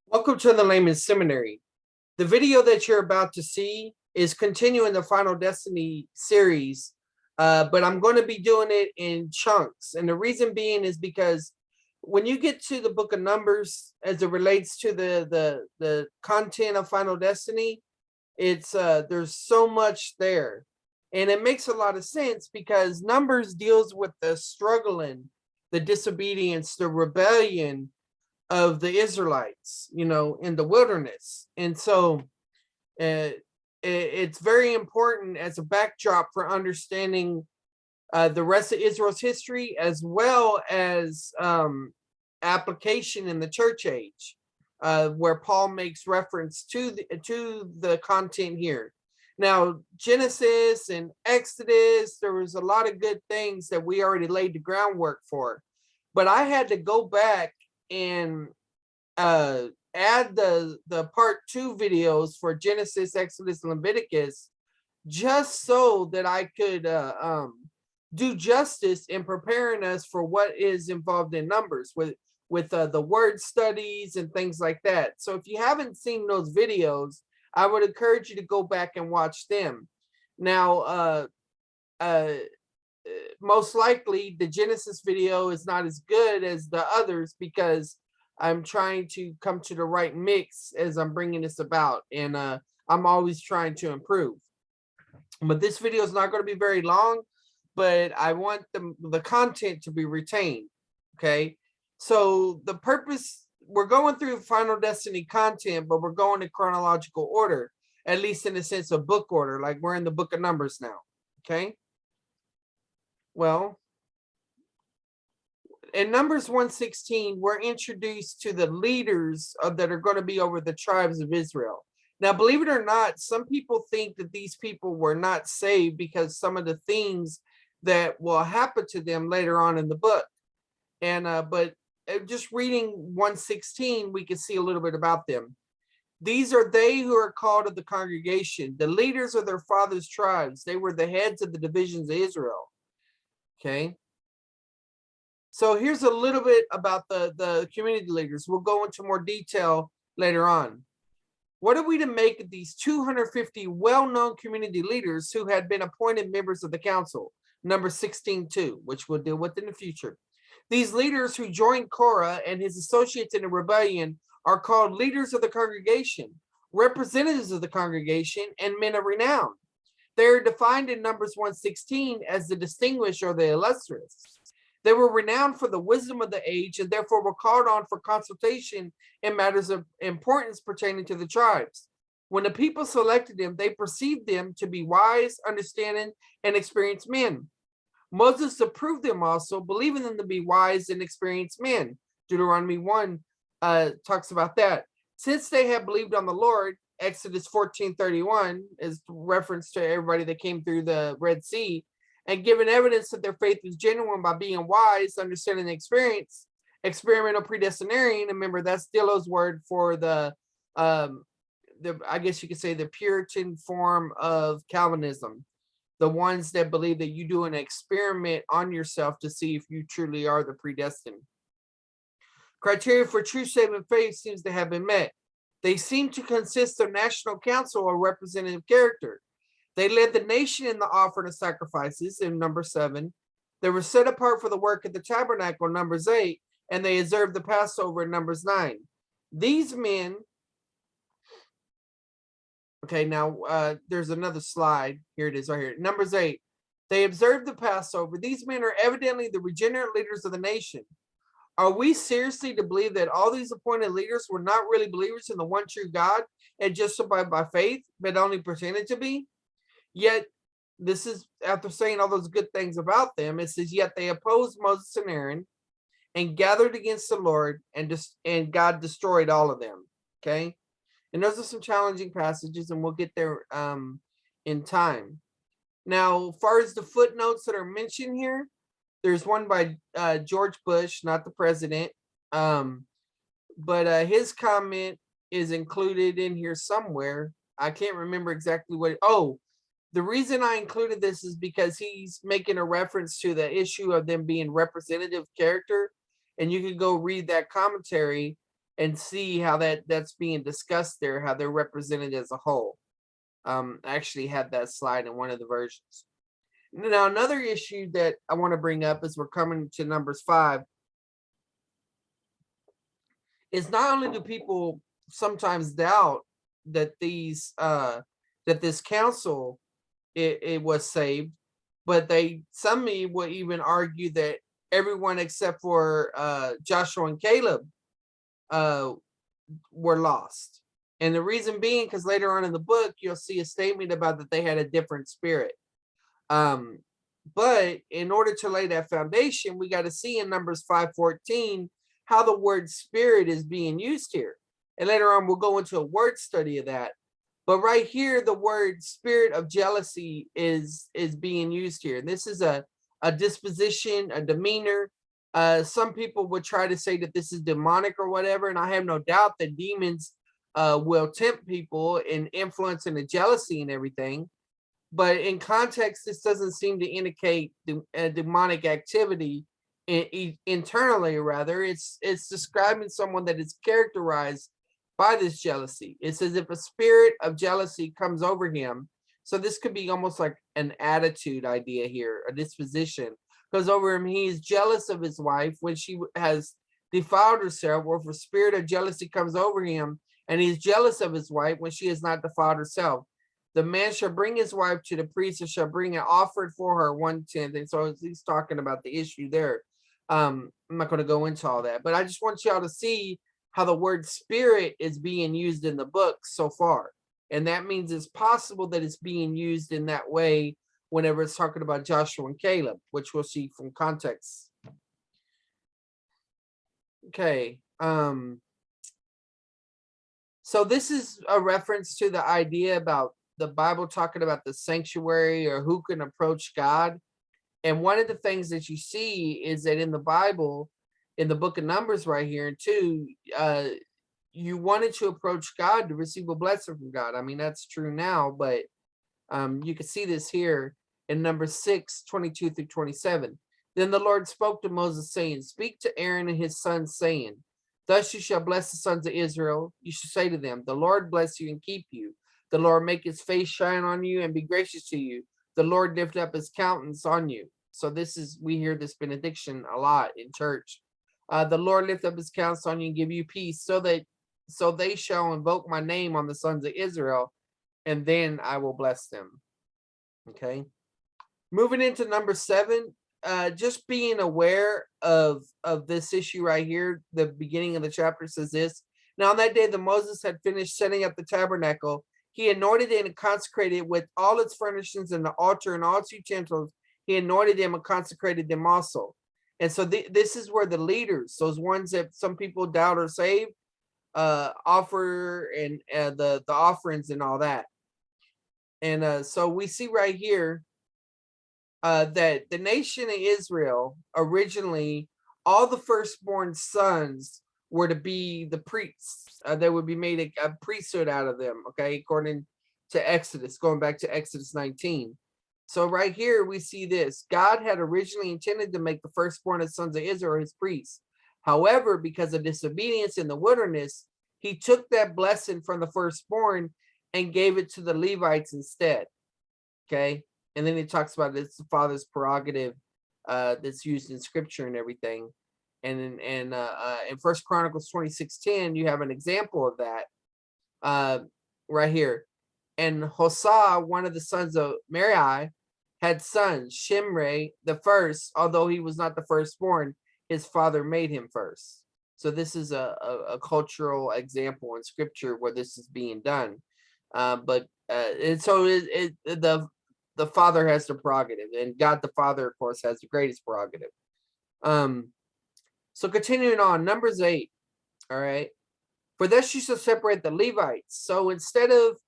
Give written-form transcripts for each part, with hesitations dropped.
Welcome to the Layman Seminary. The video that you're about to see is continuing the Final Destiny series, but I'm going to be doing it in chunks. And the reason being is because when you get to the book of Numbers, as it relates to the content of Final Destiny, it's there's so much there. And it makes a lot of sense because Numbers deals with the struggling, the disobedience, the rebellion of the Israelites, in the wilderness. And so it's very important as a backdrop for understanding the rest of Israel's history, as well as application in the church age, where Paul makes reference to the content here. Now, Genesis and Exodus, there was a lot of good things that we already laid the groundwork for, but I had to go back and add the part 2 videos for Genesis, Exodus, and Leviticus, just so that I could do justice in preparing us for what is involved in Numbers with the word studies and things like that. So if you haven't seen those videos, I would encourage you to go back and watch them. Now, most likely the Genesis video is not as good as the others because I'm trying to come to the right mix as I'm bringing this about, and I'm always trying to improve. But this video is not going to be very long, but I want the content to be retained. Okay, so the purpose, we're going through Final Destiny content, but we're going in chronological order, at least in the sense of book order, like we're in the book of Numbers now. Okay. Well, in Numbers 116, we're introduced to the leaders that are going to be over the tribes of Israel. Now, believe it or not, some people think that these people were not saved because some of the things that will happen to them later on in the book. And but just reading 116, we can see a little bit about them. These are they who are called of the congregation, the leaders of their fathers' tribes. They were the heads of the divisions of Israel. Okay. So here's a little bit about the community leaders. We'll go into more detail later on. What are we to make of these 250 well-known community leaders who had been appointed members of the council? Number 16.2, which we'll deal with in the future. These leaders who joined Korah and his associates in the rebellion are called leaders of the congregation, representatives of the congregation, and men of renown. They are defined in Numbers 116 as the distinguished or the illustrious. They were renowned for the wisdom of the age and therefore were called on for consultation in matters of importance pertaining to the tribes. When the people selected them, they perceived them to be wise, understanding, and experienced men. Moses approved them also, believing them to be wise and experienced men. Deuteronomy 1 talks about that. Since they had believed on the Lord, Exodus 14:31 is reference to everybody that came through the Red Sea, and given evidence that their faith was genuine by being wise, understanding, and experience, experimental predestinarian. Remember, that's Dillo's word for the I guess you could say the Puritan form of Calvinism, the ones that believe that you do an experiment on yourself to see if you truly are the predestined. Criteria for true saving faith seems to have been met. They seem to consist of national council or representative character. They led the nation in the offering of sacrifices in number 7. They were set apart for the work of the tabernacle, Numbers 8, and they observed the Passover in Numbers 9. These men, okay, now there's another slide. Here it is right here. Numbers 8. They observed the Passover. These men are evidently the regenerate leaders of the nation. Are we seriously to believe that all these appointed leaders were not really believers in the one true God and just by faith, but only pretended to be? Yet, this is after saying all those good things about them, it says, yet they opposed Moses and Aaron and gathered against the Lord, and God destroyed all of them. Okay. And those are some challenging passages, and we'll get there in time. Now, as far as the footnotes that are mentioned here, there's one by George Bush, not the president, but his comment is included in here somewhere. I can't remember exactly what. The reason I included this is because he's making a reference to the issue of them being representative character, and you can go read that commentary and see how that's being discussed there, how they're represented as a whole. I actually had that slide in one of the versions. Now, another issue that I want to bring up as we're coming to Numbers 5 is not only do people sometimes doubt that that this council it was saved, but some will even argue that everyone except for Joshua and Caleb uh, were lost. And the reason being, because later on in the book, you'll see a statement about that they had a different spirit. But in order to lay that foundation, we got to see in Numbers 5:14 how the word spirit is being used here. And later on, we'll go into a word study of that. But right here, the word spirit of jealousy is being used here. And this is a disposition, a demeanor. Some people would try to say that this is demonic or whatever, and I have no doubt that demons will tempt people and influence into jealousy and everything. But in context, this doesn't seem to indicate demonic activity internally. Rather, it's describing someone that is characterized by this jealousy. It says if a spirit of jealousy comes over him, so this could be almost like an attitude idea here, a disposition goes over him. He is jealous of his wife when she has defiled herself, or if a spirit of jealousy comes over him and he is jealous of his wife when she has not defiled herself, the man shall bring his wife to the priest and shall bring it offered for her 1/10. And so he's talking about the issue there. I'm not going to go into all that, but I just want y'all to see how the word spirit is being used in the book so far. And that means it's possible that it's being used in that way whenever it's talking about Joshua and Caleb, which we'll see from context. Okay. So this is a reference to the idea about the Bible talking about the sanctuary or who can approach God. And one of the things that you see is that in the Bible, in the book of Numbers right here, and two, you wanted to approach God to receive a blessing from God. I mean, that's true now, but you can see this here in Numbers 6:22-27. Then the Lord spoke to Moses, saying, speak to Aaron and his sons, saying, thus you shall bless the sons of Israel. You shall say to them, the Lord bless you and keep you. The Lord make his face shine on you and be gracious to you. The Lord lift up his countenance on you. So we hear this benediction a lot in church. The Lord lift up his countenance on you and give you peace, so they shall invoke my name on the sons of Israel, and then I will bless them. Okay. Moving into number 7, just being aware of this issue right here. The beginning of the chapter says this. Now on that day that Moses had finished setting up the tabernacle, he anointed it and consecrated it with all its furnishings and the altar and all its utensils. He anointed them and consecrated them also. And so this is where the leaders, those ones that some people doubt are saved, offer and the offerings and all that. And so we see right here that the nation of Israel, originally, all the firstborn sons were to be the priests. There would be made a priesthood out of them, okay, according to Exodus, going back to Exodus 19. So right here we see this. God had originally intended to make the firstborn of sons of Israel his priests. However, because of disobedience in the wilderness, he took that blessing from the firstborn and gave it to the Levites instead. Okay. And then he talks about it's the father's prerogative that's used in scripture and everything. And in First Chronicles 26:10, you have an example of that right here. And Hosea, one of the sons of Merari, had sons. Shimri, the first, although he was not the firstborn, his father made him first. So this is a cultural example in scripture where this is being done. And so the father has the prerogative, and God the Father, of course, has the greatest prerogative. So continuing on, Numbers 8. All right. For thus you shall separate the Levites. So instead of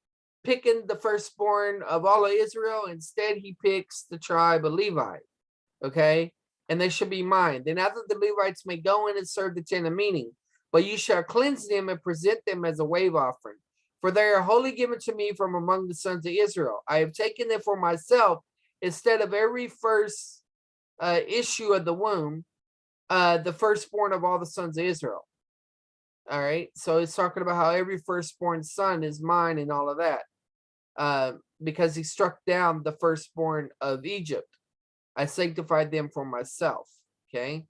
picking the firstborn of all of Israel, instead he picks the tribe of Levi. Okay. And they shall be mine. Then after the Levites may go in and serve the tent of meeting, but you shall cleanse them and present them as a wave offering. For they are wholly given to me from among the sons of Israel. I have taken them for myself instead of every first issue of the womb, the firstborn of all the sons of Israel. All right. So it's talking about how every firstborn son is mine and all of that. Because he struck down the firstborn of Egypt. I sanctified them for myself. Okay.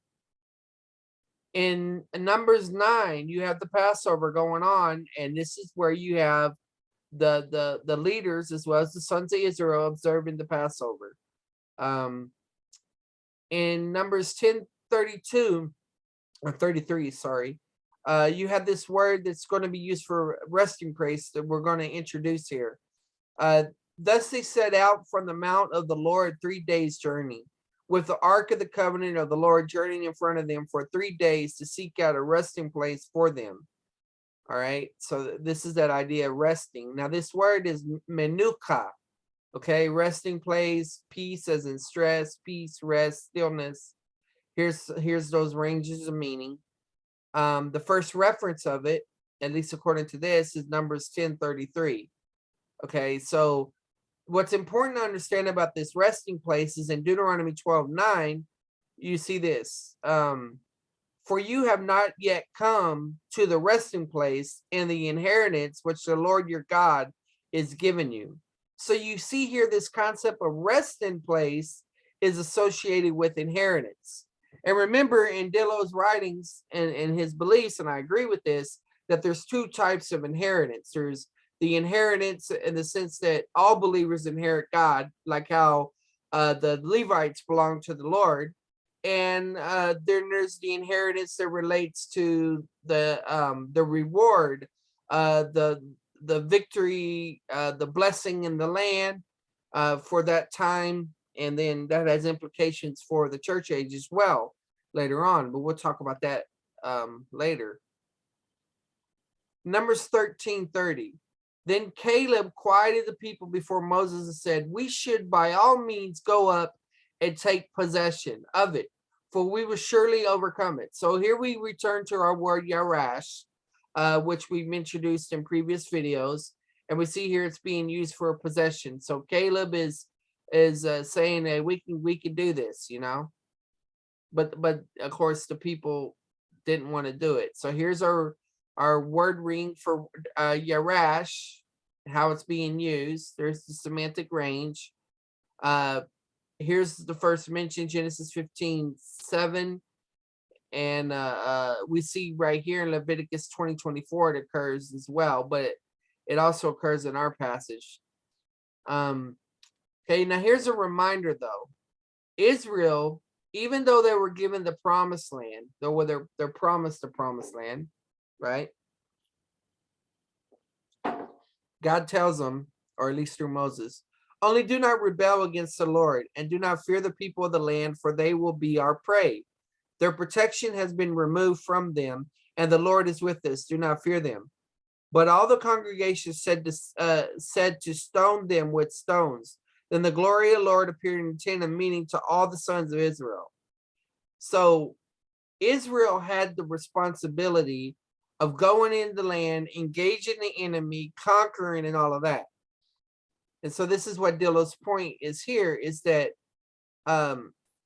In Numbers 9, you have the Passover going on, and this is where you have the leaders as well as the sons of Israel observing the Passover. In Numbers 10:32 or 33, sorry, you have this word that's going to be used for resting place that we're going to introduce here. Thus they set out from the mount of the Lord 3 days' journey, with the ark of the covenant of the Lord journeying in front of them for 3 days to seek out a resting place for them. All right, so this is that idea of resting. Now, this word is menucha. Okay, resting place, peace as in stress, peace, rest, stillness. Here's those ranges of meaning. The first reference of it, at least according to this, is Numbers 10:33. Okay, so what's important to understand about this resting place is in Deuteronomy 12:9, you see this. For you have not yet come to the resting place and the inheritance which the Lord your God is giving you. So you see here, this concept of resting place is associated with inheritance. And remember, in Dillo's writings and his beliefs, and I agree with this, that there's two types of inheritance. There's the inheritance in the sense that all believers inherit God, like how the Levites belong to the Lord. And then there's the inheritance that relates to the reward, the victory, the blessing in the land for that time, and then that has implications for the church age as well later on. But we'll talk about that later. Numbers 13:30. Then Caleb quieted the people before Moses and said, "We should by all means go up and take possession of it, for we will surely overcome it." So here we return to our word Yarash, which we've introduced in previous videos, and we see here it's being used for possession. So Caleb is saying that we can do this, you know, but of course the people didn't want to do it. So here's our word ring for Yarash, how it's being used. There's the semantic range. Here's the first mention, Genesis 15:7. And we see right here in Leviticus 20:24 it occurs as well, but it also occurs in our passage. Okay, now here's a reminder though. Israel, even though they were given the promised land, though they're promised the promised land, right? God tells them, or at least through Moses, only do not rebel against the Lord, and do not fear the people of the land, for they will be our prey. Their protection has been removed from them, and the Lord is with us. Do not fear them. But all the congregation said to stone them with stones. Then the glory of the Lord appeared in the tent of meeting to all the sons of Israel. So Israel had the responsibility of going in the land, engaging the enemy, conquering, and all of that. And so this is what Dillo's point is here, is that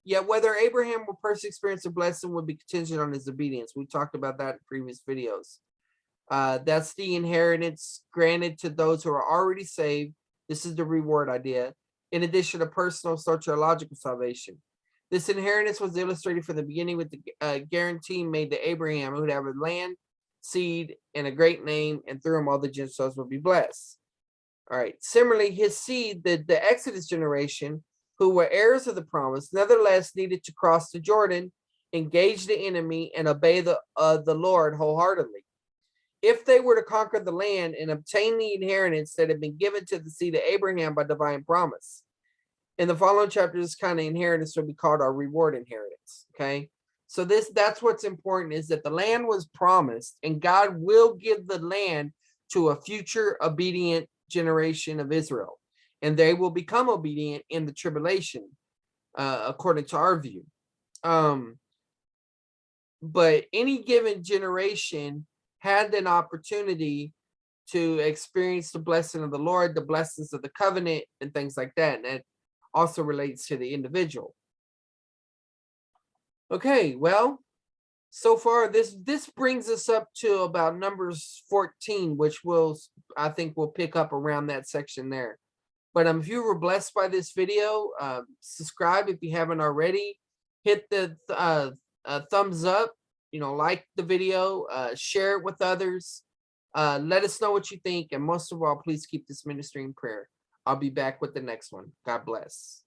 yet whether Abraham will personally experience a blessing would be contingent on his obedience. We talked about that in previous videos. That's the inheritance granted to those who are already saved. This is the reward idea, in addition to personal sociological salvation. This inheritance was illustrated from the beginning with the guarantee made to Abraham, who would have a land, seed, and a great name, and through him all the Gentiles will be blessed. All right. Similarly, his seed, the Exodus generation, who were heirs of the promise, nevertheless needed to cross the Jordan, engage the enemy, and obey the Lord wholeheartedly. If they were to conquer the land and obtain the inheritance that had been given to the seed of Abraham by divine promise. In the following chapter, this kind of inheritance will be called our reward inheritance. Okay. So that's what's important, is that the land was promised, and God will give the land to a future obedient generation of Israel, and they will become obedient in the tribulation, according to our view. But any given generation had an opportunity to experience the blessing of the Lord, the blessings of the covenant, and things like that. And that also relates to the individual. Okay, well, So far, this brings us up to about Numbers 14, which I think we'll pick up around that section there. But if you were blessed by this video, subscribe if you haven't already. Hit the thumbs up. Like the video, share it with others. Let us know what you think, and most of all, please keep this ministry in prayer. I'll be back with the next one. God bless.